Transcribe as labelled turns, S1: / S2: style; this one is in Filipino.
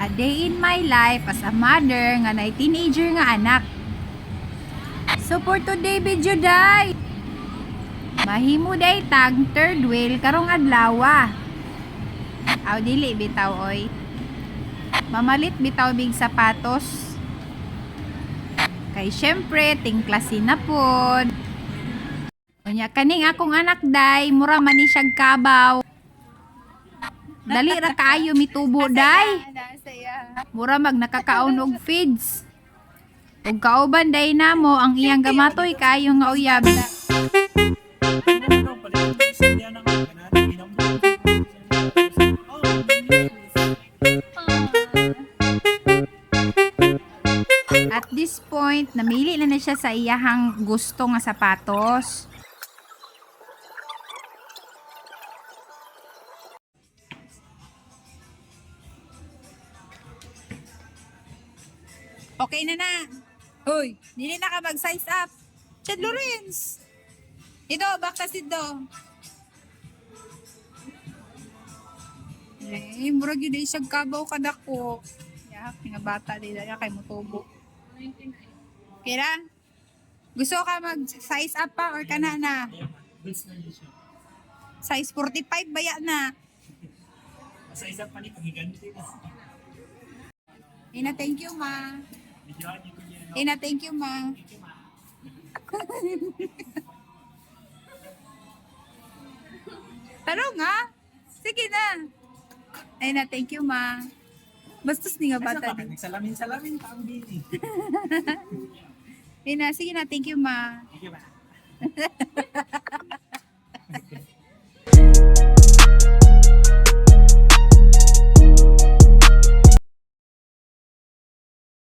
S1: A day in my life as a mother nga na teenager nga anak. So for today video day, mahimo day tag third wheel karong adlaw. Aw dili bitaw oy. Mamalit bitaw big sapatos. Kay syempre tingklasin na pod. Unya kaning akong anak day, mura man ni siyag kabaw. Dali ra kaayo mitubo day. Mura mag nakakaon og feeds. Ug kauban day namo ang iyang gamatoy kaayo nga uyab. At this point, namili na siya sa iyahang gusto nga sapatos. Okay na na. Hoy, dili na ka mag-size up. Chad Lawrence. Ito, baka dito. Eh, murag yun ay siyag kabaw kadako. Yak, nga bata din na kay mutubo. Kira? Gusto ka mag-size up pa or kana na? Size 45 baya na.
S2: Size up pa ni pagiganti na.
S1: Ina, thank you, ma. Ina, thank you, ma. Tarong, ha? Sige na. Ina, thank you, ma. Bastos ni nga bata.
S2: Nagsalamin-salamin pa ang bini.
S1: Ina, sige na, thank you, ma.
S2: Thank you ba?